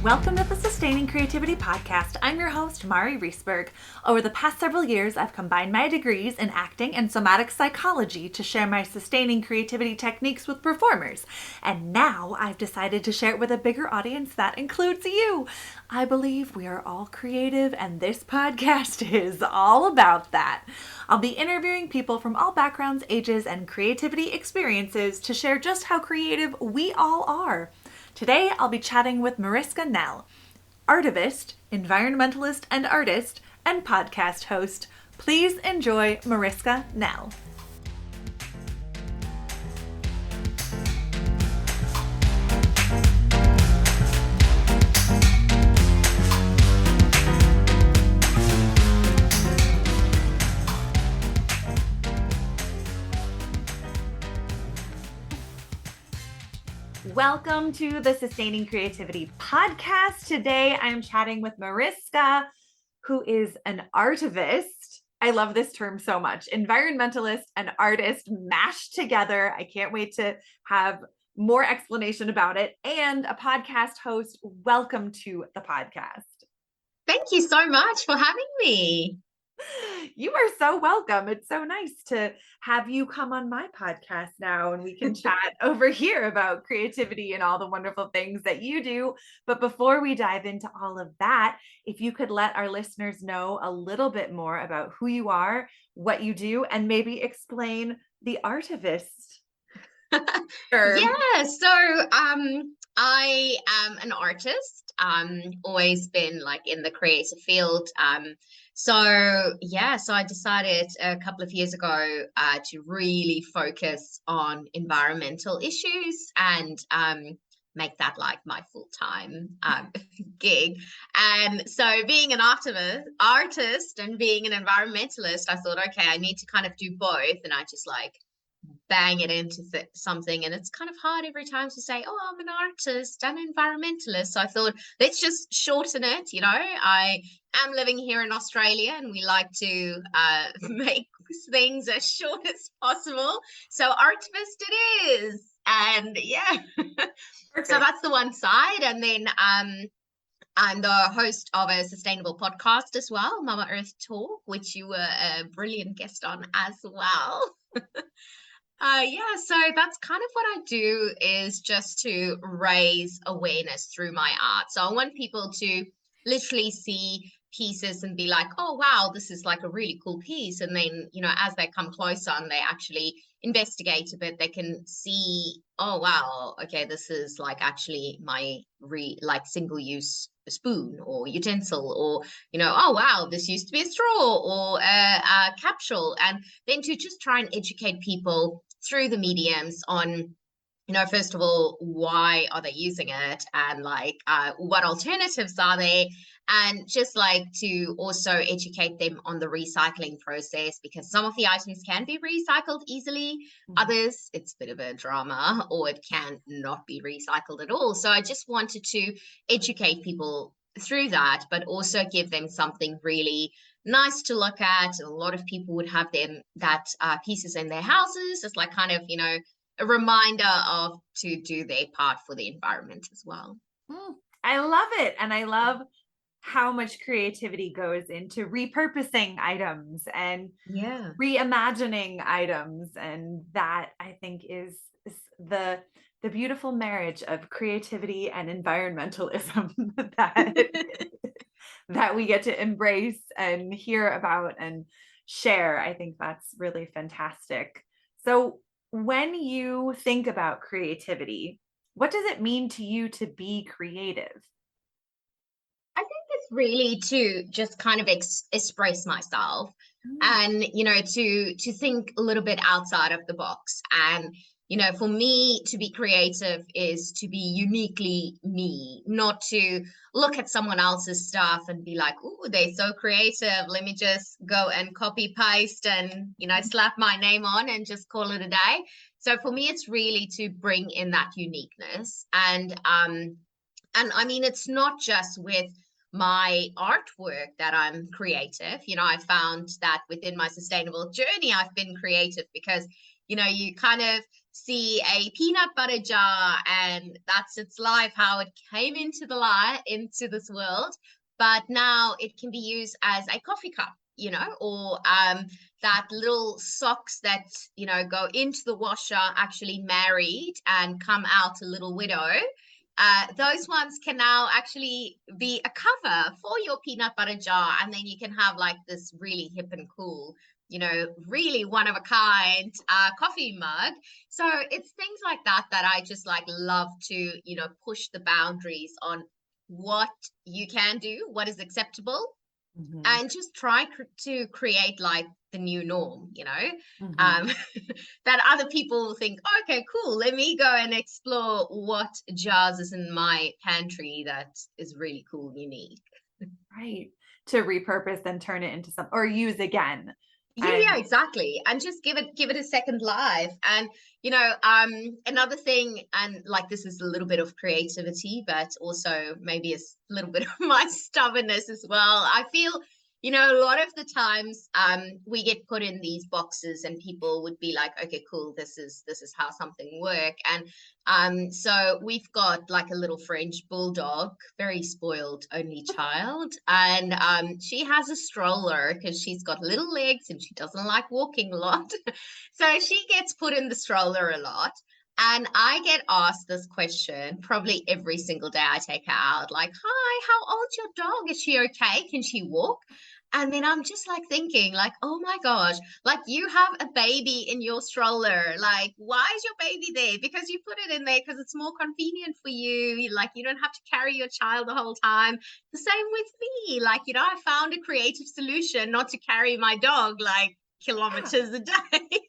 Welcome to the Sustaining Creativity Podcast. I'm your host, Mari Riesberg. Over the past several years, I've combined my degrees in acting and somatic psychology to share my sustaining creativity techniques with performers. And now I've decided to share it with a bigger audience that includes you. I believe we are all creative, and this podcast is all about that. I'll be interviewing people from all backgrounds, ages, and creativity experiences to share just how creative we all are. Today, I'll be chatting with Mariska Nell, artivist, environmentalist and artist, and podcast host. Please enjoy Mariska Nell. Welcome to the Sustaining Creativity Podcast. Today, I'm chatting with Mariska, who is an artivist. I love this term so much. Environmentalist and artist mashed together. I can't wait to have more explanation about it. And a podcast host. Welcome to the podcast. Thank you so much for having me. You are so welcome. It's so nice to have you come on my podcast now, and we can chat over here about creativity and all the wonderful things that you do. But before we dive into all of that, if you could let our listeners know a little bit more about who you are, what you do, and maybe explain the Artivist term. Yeah, so I am an artist. Always been like in the creative field. So I decided a couple of years ago to really focus on environmental issues and make that like my full-time gig. And so being an artist and being an environmentalist, I thought, okay, I need to kind of do both. And I just like bang it into something, and it's kind of hard every time to say, oh, I'm an artist and environmentalist. So I thought, let's just shorten it. You know, I am living here in Australia, and we like to make things as short as possible. So Artivist it is. And yeah, so that's the one side. And then I'm the host of a sustainable podcast as well, Mama Earth Talk, which you were a brilliant guest on as well. So that's kind of what I do, is just to raise awareness through my art. So I want people to literally see pieces and be like, oh, wow, this is like a really cool piece. And then, you know, as they come closer and they actually investigate a bit, they can see, oh, wow, okay, this is like actually my single use spoon or utensil, or, you know, oh, wow, this used to be a straw or a capsule. And then to just try and educate people through the mediums on, you know, first of all, why are they using it, and like what alternatives are there, and just like to also educate them on the recycling process, because some of the items can be recycled easily, others it's a bit of a drama, or it can not be recycled at all. So I just wanted to educate people through that, but also give them something really nice to look at. A lot of people would have that pieces in their houses. It's like kind of, you know, a reminder of to do their part for the environment as well. I love it. And I love how much creativity goes into repurposing items and reimagining items. And that, I think, is the beautiful marriage of creativity and environmentalism that we get to embrace and hear about and share. I think that's really fantastic. So when you think about creativity, what does it mean to you to be creative? I think it's really to just kind of express myself and, you know, to think a little bit outside of the box. And, you know, for me to be creative is to be uniquely me, not to look at someone else's stuff and be like, oh, they're so creative, let me just go and copy paste and, you know, slap my name on and just call it a day. So for me, it's really to bring in that uniqueness. And I mean, it's not just with my artwork that I'm creative. I found that within my sustainable journey, I've been creative because, you kind of see a peanut butter jar and that's its life, how it came into the light, into this world. But now it can be used as a coffee cup, or that little socks that, go into the washer, actually married and come out a little widow. Those ones can now actually be a cover for your peanut butter jar. And then you can have like this really hip and cool, really one of a kind coffee mug. So it's things like that that I just like love to, push the boundaries on what you can do, what is acceptable, Mm-hmm. and just try to create like the new norm, Mm-hmm. that other people will think, okay, cool, let me go and explore what jars is in my pantry that is really cool and unique. Right. To repurpose and turn it into something or use again. Yeah, And exactly. And just give it a second life. And another thing, and like this is a little bit of creativity, but also maybe a little bit of my stubbornness as well. I feel, a lot of the times we get put in these boxes and people would be like, okay, cool, this is how something work. And so we've got like a little French bulldog, very spoiled only child, and she has a stroller because she's got little legs and she doesn't like walking a lot. So she gets put in the stroller a lot. And I get asked this question probably every single day I take her out, like, hi, how old's your dog? Is she okay? Can she walk? And then I'm just like thinking, like, oh my gosh, like you have a baby in your stroller. Like, why is your baby there? Because you put it in there because it's more convenient for you. Like, you don't have to carry your child the whole time. The same with me. Like, I found a creative solution not to carry my dog like yeah, kilometers a day.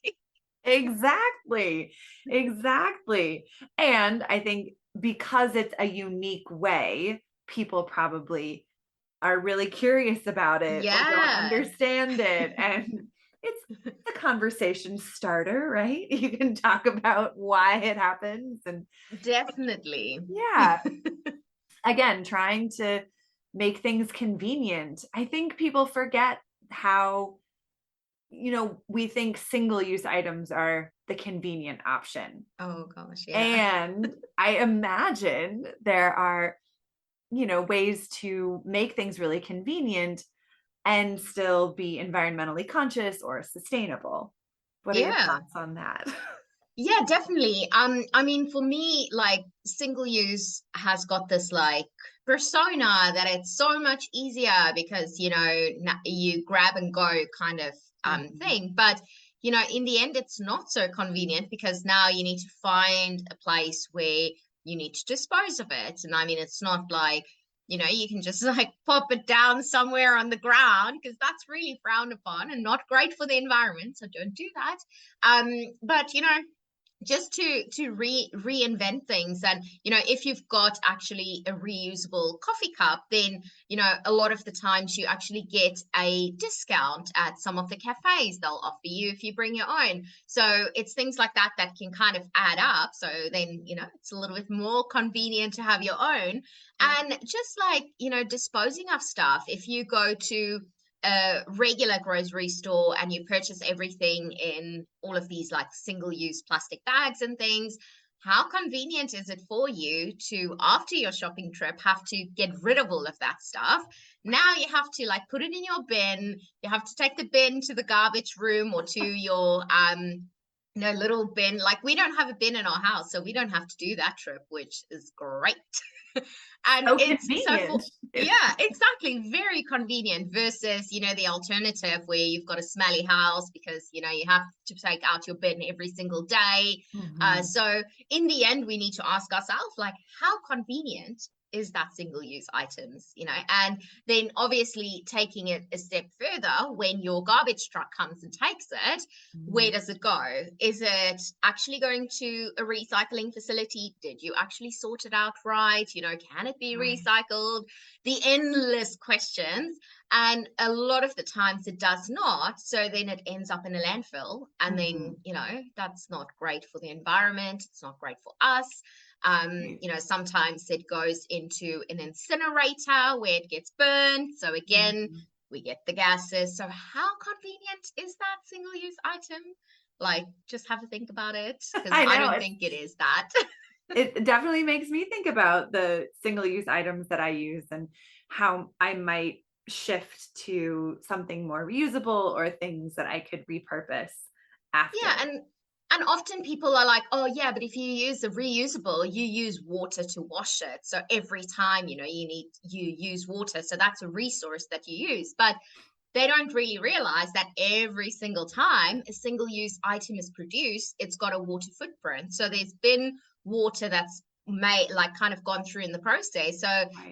exactly. Exactly. And I think because it's a unique way, people probably are really curious about it or don't Yeah. understand it. And it's a conversation starter, right? You can talk about why it happens. And Definitely. yeah, again, trying to make things convenient. I think people forget how, we think single use items are the convenient option. Oh gosh, yeah. And I imagine there are, ways to make things really convenient and still be environmentally conscious or sustainable. What are your Yeah. thoughts on that? Yeah, definitely. I mean, for me, like single use has got this like persona that it's so much easier because, you grab and go kind of Mhm. thing. But, in the end, it's not so convenient because now you need to find a place where you need to dispose of it. And I mean, it's not like, you can just like pop it down somewhere on the ground because that's really frowned upon and not great for the environment. So don't do that. But just to reinvent things. And if you've got actually a reusable coffee cup, then a lot of the times you actually get a discount at some of the cafes. They'll offer you if you bring your own. So it's things like that that can kind of add up. So then it's a little bit more convenient to have your own. Yeah. And just like disposing of stuff, if you go to a regular grocery store and you purchase everything in all of these like single use plastic bags and things, how convenient is it for you to, after your shopping trip, have to get rid of all of that stuff? Now you have to like put it in your bin. You have to take the bin to the garbage room or to your little bin. Like we don't have a bin in our house, so we don't have to do that trip, which is great. And So it's so convenient. for, yeah, exactly, very convenient versus the alternative where you've got a smelly house because you have to take out your bin every single day. Mhm. So in the end we need to ask ourselves, like, how convenient is that single use items, and then obviously taking it a step further, when your garbage truck comes and takes it, where Mhm. does it go? Is it actually going to a recycling facility? Did you actually sort it out right? Can it be Right. recycled? The endless questions. And a lot of the times it does not. So then it ends up in a landfill. And then, that's not great for the environment. It's not great for us. Sometimes it goes into an incinerator where it gets burned. So again, we get the gases. So how convenient is that single-use item? Like, just have to think about it, because I don't think it is that. It definitely makes me think about the single-use items that I use and how I might shift to something more reusable or things that I could repurpose after. Yeah, and often people are like, oh yeah, but if you use a reusable, you use water to wash it. So every time, you use water. So that's a resource that you use. But they don't really realize that every single time a single-use item is produced, it's got a water footprint. So there's been water that's made, like, kind of gone through in the process. So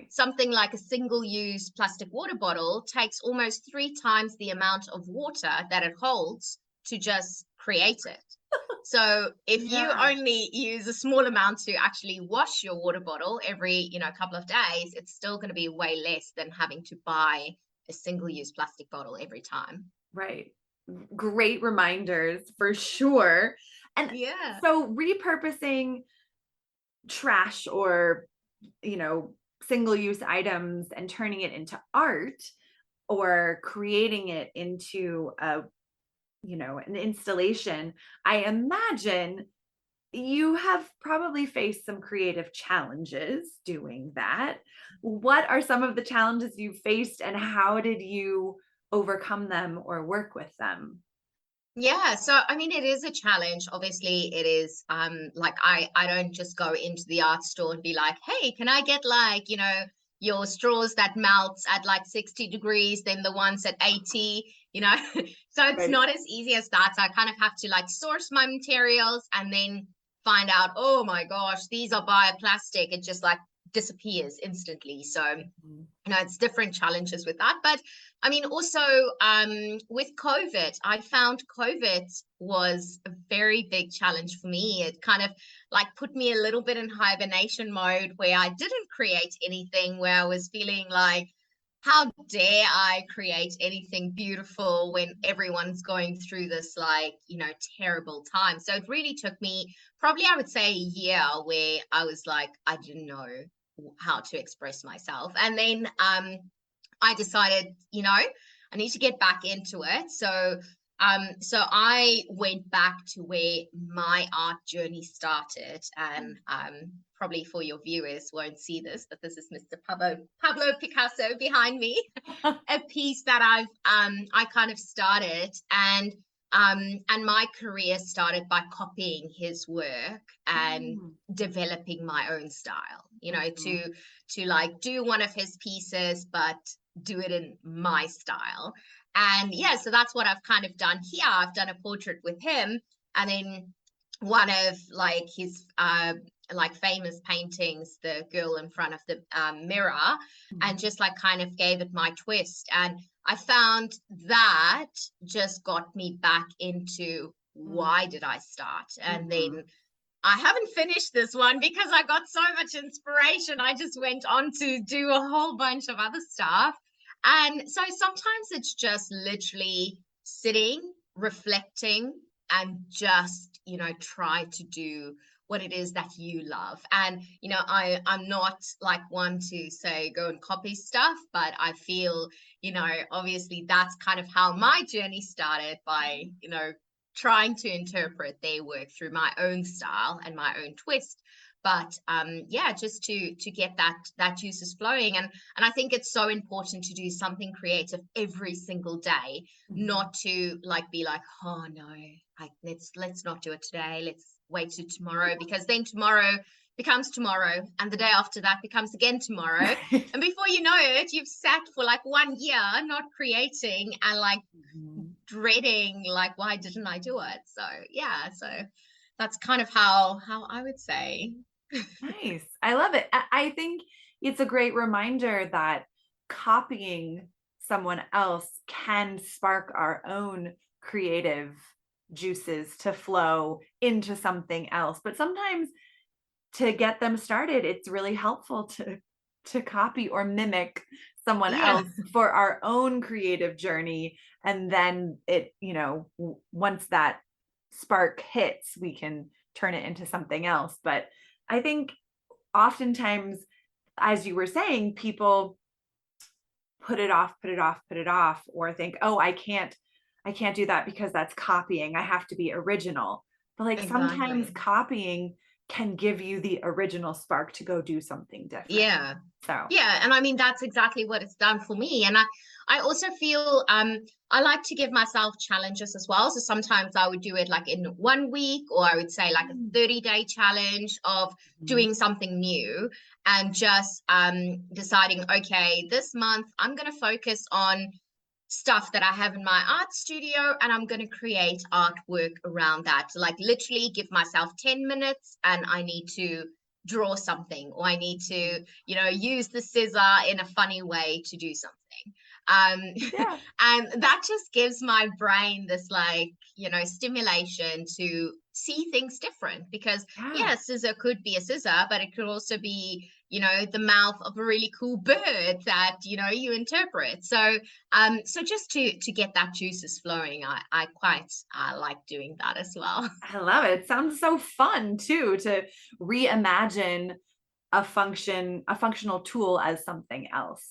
something like a single-use plastic water bottle takes almost 3 times the amount of water that it holds to just create it. So if you only use a small amount to actually wash your water bottle every, couple of days, it's still going to be way less than having to buy a single-use plastic bottle every time. Right. Great reminders for sure. And so repurposing trash or, single-use items and turning it into art or creating it into an installation, I imagine you have probably faced some creative challenges doing that. What are some of the challenges you faced and how did you overcome them or work with them? Yeah, so I mean, it is a challenge. Obviously, it is like I don't just go into the art store and be like, hey, can I get, like, your straws that melts at like 60 degrees, then the ones at 80, So it's not as easy as that. So I kind of have to, like, source my materials and then find out, oh my gosh, these are bioplastic. It just, like, disappears instantly. So it's different challenges with that. But I mean, also with COVID, I found COVID was a very big challenge for me. It kind of, like, put me a little bit in hibernation mode where I didn't create anything, where I was feeling like, how dare I create anything beautiful when everyone's going through this, like, terrible time. So it really took me probably, I would say, a year where I was like, I didn't know how to express myself. And then I decided, I need to get back into it. So I went back to where my art journey started. And probably for your viewers won't see this, but this is Mr. Pablo Picasso behind me, a piece that I kind of started. And my career started by copying his work and developing my own style, to like do one of his pieces, but do it in my style. And so that's what I've kind of done here. I've done a portrait with him, and then one of, like, his like famous paintings, the girl in front of the mirror, and just, like, kind of gave it my twist. And I found that just got me back into why did I start. And then I haven't finished this one because I got so much inspiration. I just went on to do a whole bunch of other stuff. And so sometimes it's just literally sitting, reflecting, and just, try to do what it is that you love. And, I'm not, like, one to say go and copy stuff, but I feel, obviously that's kind of how my journey started, by, trying to interpret their work through my own style and my own twist. But just to get that juices flowing. And I think it's so important to do something creative every single day, not to, like, be like, oh no, let's not do it today, let's wait till tomorrow, because then tomorrow becomes tomorrow, and the day after that becomes again tomorrow. And before you know it, you've sat for like 1 year not creating, and, like, dreading, like, why didn't I do it? So that's kind of how I would say. Nice. I love it. I think it's a great reminder that copying someone else can spark our own creative juices to flow into something else. But sometimes to get them started, it's really helpful to copy or mimic someone Yeah, else for our own creative journey. And then it, once that spark hits, we can turn it into something else. But I think oftentimes, as you were saying, people put it off, put it off, put it off, or think, oh, I can't do that because that's copying. I have to be original. But like sometimes exactly. copying can give you the original spark to go do something different. Yeah. So, Yeah, and I mean that's exactly what it's done for me. And I also feel I like to give myself challenges as well. So sometimes I would do it like in 1 week, or I would say like a 30-day challenge of mhm. doing something new, and just deciding, okay, this month I'm going to focus on stuff that I have in my art studio, and I'm going to create artwork around that. So like literally give myself 10 minutes and I need to draw something, or I need to, use the scissor in a funny way to do something. Yeah. And that just gives my brain this like, stimulation to see things different, because Yeah. yeah, scissor could be a scissor, but it could also be, the mouth of a really cool bird that, you interpret. So just to get that juices flowing, I quite like doing that as well. I love it. It sounds so fun too to reimagine a functional tool as something else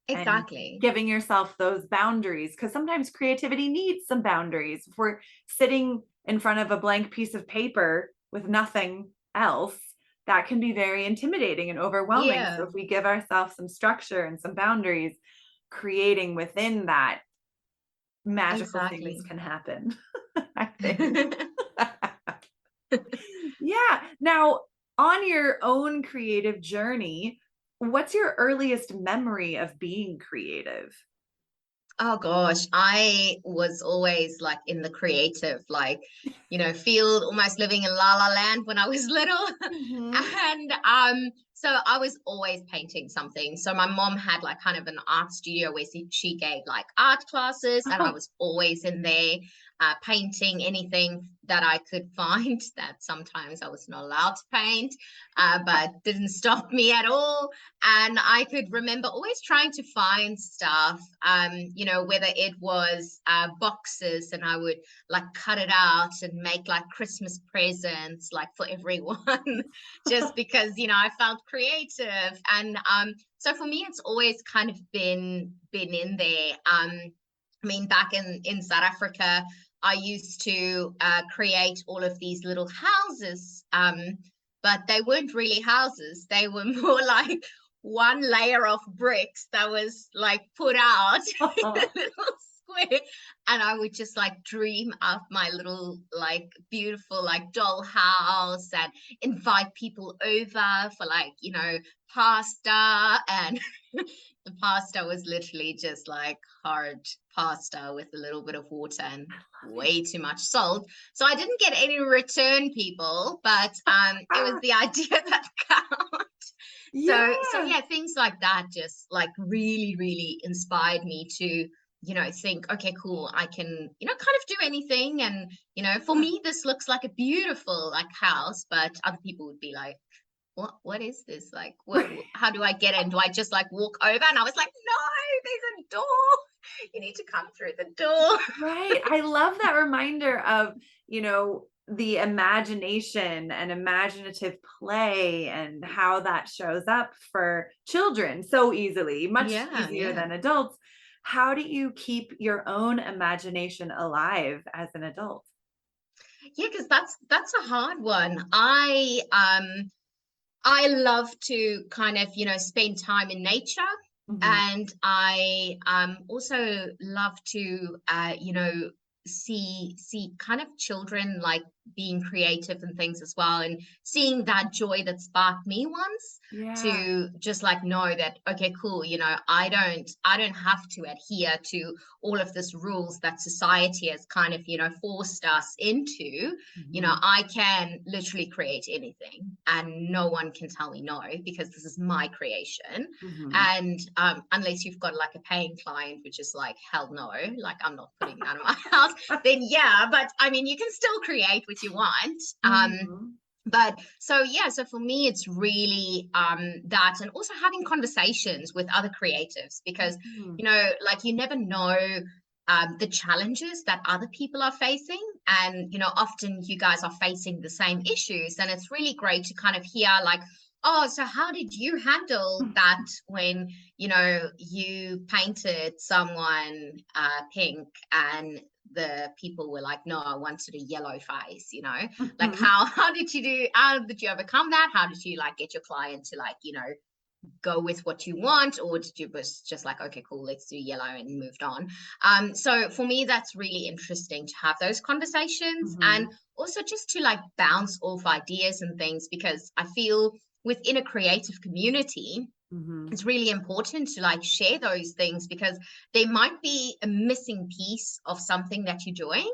and Exactly. giving yourself those boundaries, because sometimes creativity needs some boundaries. If we're sitting in front of a blank piece of paper with nothing else, that can be very intimidating and overwhelming. So Yeah, if we give ourselves some structure and some boundaries, creating within that, magical things exactly. can happen. I think. Yeah. Now, on your own creative journey, what's your earliest memory of being creative? Oh gosh, I was always like in the creative, like, field, almost living in La La Land when I was little. Mhm. And so I was always painting something. So my mom had like kind of an art studio where she gave like art classes, and I Oh, was always in there painting anything that I could find that sometimes I was not allowed to paint, but didn't stop me at all. And I could remember always trying to find stuff, whether it was boxes, and I would like cut it out and make like Christmas presents like for everyone, just because I felt creative. And so for me it's always kind of been in there. I mean, back in South Africa, I used to create all of these little houses, but they weren't really houses. They were more like one layer of bricks that was like put out in a little square. And I would just like dream up my little, like, beautiful, like, doll house, and invite people over for, like, pasta. And the pasta was literally just like hard pasta with a little bit of water and way too much salt. So I didn't get any return people, but it was the idea that counted. So yeah. yeah, things like that just like really, really inspired me to, think, okay, cool, I can, kind of do anything. And, for me, this looks like a beautiful like house, but other people would be like, what is this? Like, how do I get in? Do I just like walk over? And I was like, no, there's a door. You need to come through the door. Right. I love that reminder of, the imagination and imaginative play and how that shows up for children so easily, much Yeah, easier yeah. than adults. How do you keep your own imagination alive as an adult? Yeah, because that's a hard one. I love to kind of, spend time in nature. Mhm. And I also love to, see kind of children like being creative and things as well, and seeing that joy that sparked me once, Yeah. to just like know that, okay, cool, I don't have to adhere to all of this rules that society has kind of, forced us into. Mhm. I can literally create anything, and no one can tell me no, because this is my creation. Mhm. And unless you've got like a paying client, which is like, hell no, like I'm not putting that in my house, then yeah. But I mean, you can still create what you want. Mhm. But so yeah, so for me it's really that, and also having conversations with other creatives, because you know, like, you never know the challenges that other people are facing, and you know, often you guys are facing the same issues, and it's really great to kind of hear like, oh, so how did you handle that when, you know, you painted someone pink and the people were like, no, I wanted a yellow face, you know? Like, how did you overcome that? How did you like get your client to, like, you know, go with what you want, or did you just like, okay, cool, let's do yellow, and moved on? So for me, that's really interesting to have those conversations, and also just to like bounce off ideas and things, because I feel within a creative community, it's really important to like share those things, because there might be a missing piece of something that you're doing.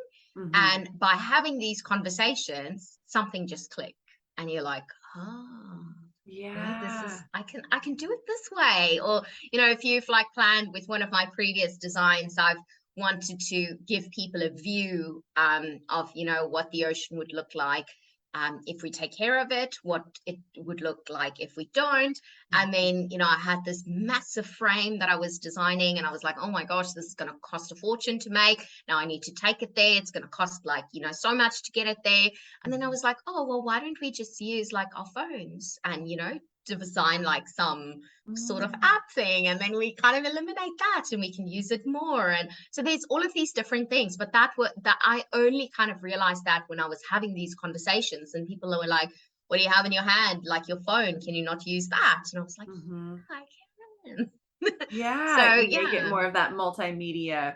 And by having these conversations, something just click, and you're like, oh, yeah, this is, I can do it this way. Or, you know, if you've like planned with one of my previous designs, I've wanted to give people a view of, you know, what the ocean would look like if we take care of it, what it would look like if we don't. And then, you know, I had this massive frame that I was designing, and I was like, oh my gosh, this is going to cost a fortune to make. Now I need to take it there. It's going to cost like, you know, so much to get it there. And then I was like, oh, well, why don't we just use like our phones and, you know, design like some sort of app thing, and then we kind of eliminate that and we can use it more. And so there's all of these different things, but that I only kind of realized that when I was having these conversations, and people were like, what do you have in your hand, like your phone, can you not use that? And I was like, I can. Yeah, So you yeah, make it more of that multimedia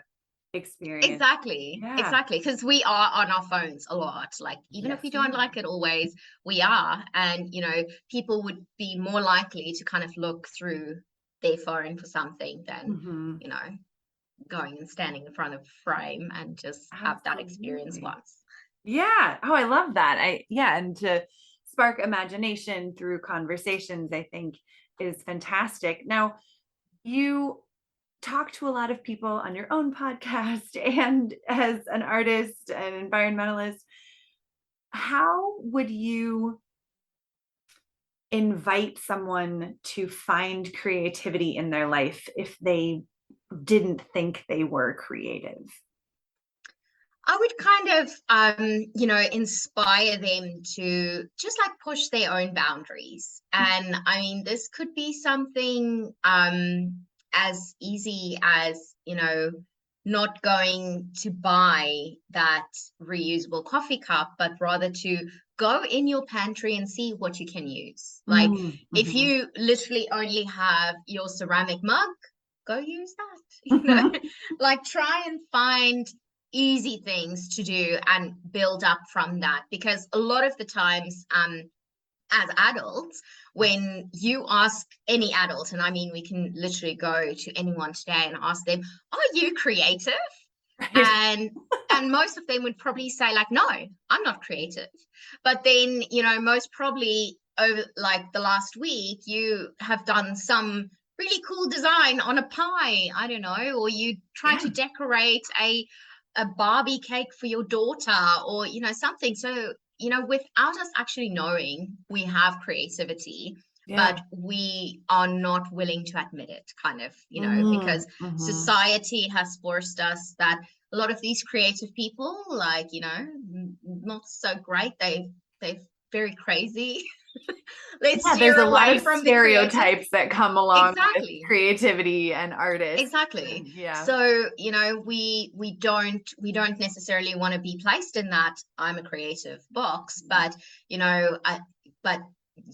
experience. exactly, because we are on our phones a lot, like, even if we don't like it always, we are. And you know, people would be more likely to kind of look through their phone for something than you know, going and standing in front of a frame and just have that experience once. Yeah. Oh, I love that. And to spark imagination through conversations, I think is fantastic. Now, you talk to a lot of people on your own podcast and as an artist and environmentalist. How would you invite someone to find creativity in their life if they didn't think they were creative? I would kind of, you know, inspire them to just like push their own boundaries. And I mean, this could be something as easy as, you know, not going to buy that reusable coffee cup, but rather to go in your pantry and see what you can use. Like, if you literally only have your ceramic mug, go use that, you know, like, try and find easy things to do and build up from that. Because a lot of the times, as adults, when you ask any adult, and I mean, we can literally go to anyone today and ask them, are you creative? And most of them would probably say like, no, I'm not creative. But then, you know, most probably over like the last week, you have done some really cool design on a pie, I don't know, or you try to decorate a Barbie cake for your daughter, or, you know, something. So, you know, without us actually knowing, we have creativity, but we are not willing to admit it, kind of, you know, because society has forced us that a lot of these creative people, like, you know, not so great. They're very crazy. Let's steer there's a lot away of from stereotypes that come along with exactly creativity and artists. exactly. Yeah. So, you know, we don't necessarily want to be placed in that I'm a creative box, but you know, but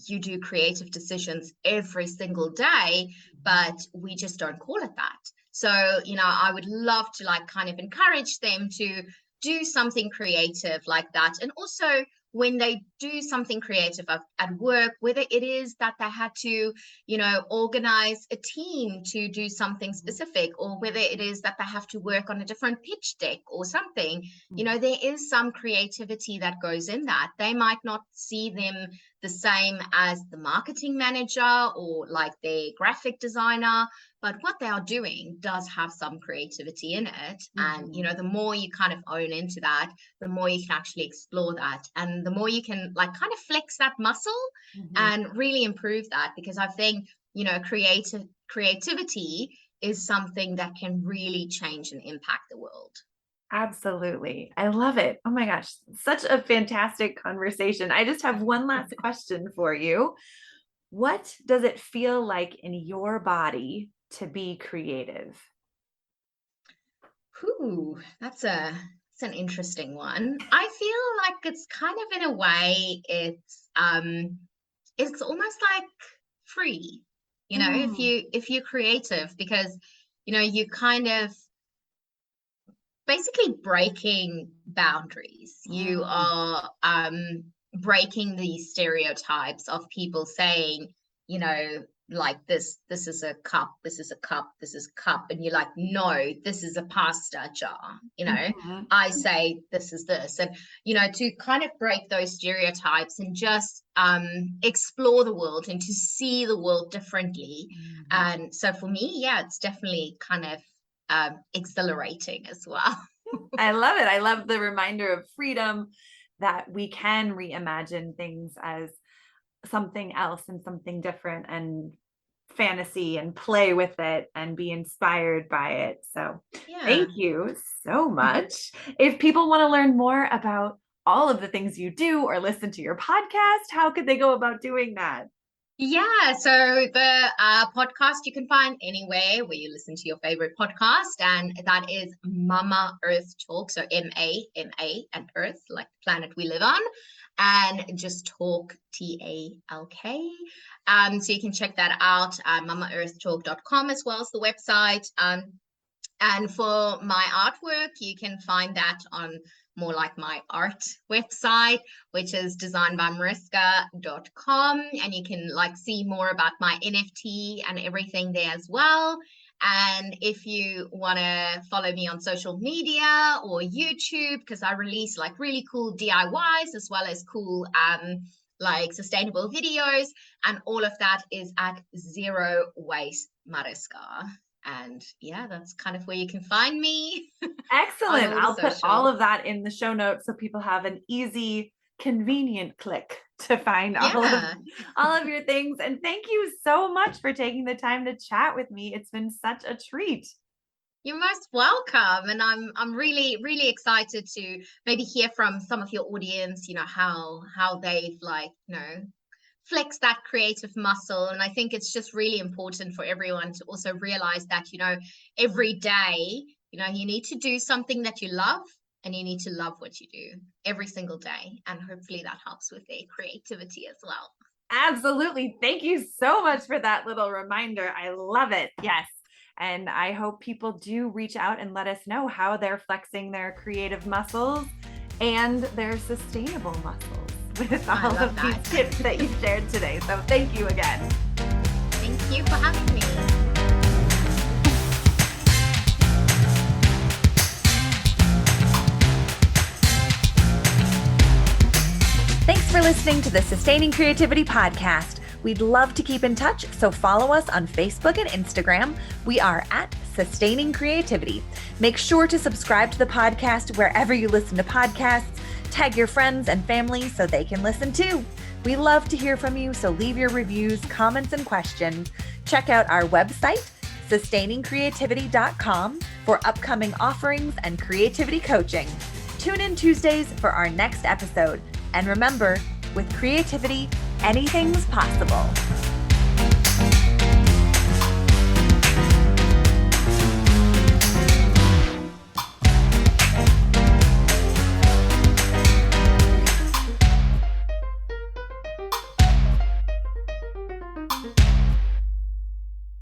you do creative decisions every single day, but we just don't call it that. So, you know, I would love to like kind of encourage them to do something creative like that. And also, when they do something creative at work, whether it is that they had to, you know, organize a team to do something specific, or whether it is that they have to work on a different pitch deck or something, you know, there is some creativity that goes in that. They might not see them the same as the marketing manager or like their graphic designer, but what they are doing does have some creativity in it. And, you know, the more you kind of own into that, the more you can actually explore that. And the more you can like kind of flex that muscle and really improve that. Because I think, you know, creativity is something that can really change and impact the world. Absolutely. I love it. Oh my gosh, such a fantastic conversation. I just have one last question for you. What does it feel like in your body to be creative? Ooh, that's an interesting one. I feel like it's kind of in a way it's almost like free, you know, if you're creative, because you know you kind of basically breaking boundaries. You are breaking these stereotypes of people saying, you know, like this is a cup, this is a cup, this is a cup, and you're like, no, this is a pasta jar, you know. I say this is this. And you know, to kind of break those stereotypes and just explore the world and to see the world differently. And so for me, yeah, it's definitely kind of exhilarating as well. I love it. I love the reminder of freedom, that we can reimagine things as something else and something different, and fantasy, and play with it and be inspired by it. So thank you so much. If people want to learn more about all of the things you do or listen to your podcast, how could they go about doing that? Yeah, so the podcast you can find anywhere where you listen to your favorite podcast, and that is Mama Earth Talk. So MAMA and Earth, like the planet we live on, and just talk TALK. So you can check that out at mamaearthtalk.com as well as the website. And for my artwork, you can find that on more like my art website, which is designedbymariska.com. And you can like see more about my NFT and everything there as well. And if you want to follow me on social media or YouTube, because I release like really cool DIYs as well as cool like sustainable videos, and all of that is at Zero Waste Mariska. And yeah, that's kind of where you can find me. Excellent. I'll put all of that in the show notes so people have an easy, convenient click to find all of your things. And thank you so much for taking the time to chat with me. It's been such a treat. You're most welcome. And I'm really, really excited to maybe hear from some of your audience, you know, how they've like, you know, flex that creative muscle. And I think it's just really important for everyone to also realize that, you know, every day, you know, you need to do something that you love, and you need to love what you do every single day. And hopefully that helps with their creativity as well. Absolutely. Thank you so much for that little reminder. I love it. Yes. And I hope people do reach out and let us know how they're flexing their creative muscles and their sustainable muscles with all of these tips that you shared today. So thank you again. Thank you for having me. Thanks for listening to the Sustaining Creativity Podcast. We'd love to keep in touch, so follow us on Facebook and Instagram. We are at Sustaining Creativity. Make sure to subscribe to the podcast wherever you listen to podcasts. Tag your friends and family so they can listen too. We love to hear from you, so leave your reviews, comments, and questions. Check out our website, sustainingcreativity.com, for upcoming offerings and creativity coaching. Tune in Tuesdays for our next episode. And remember, with creativity, anything's possible.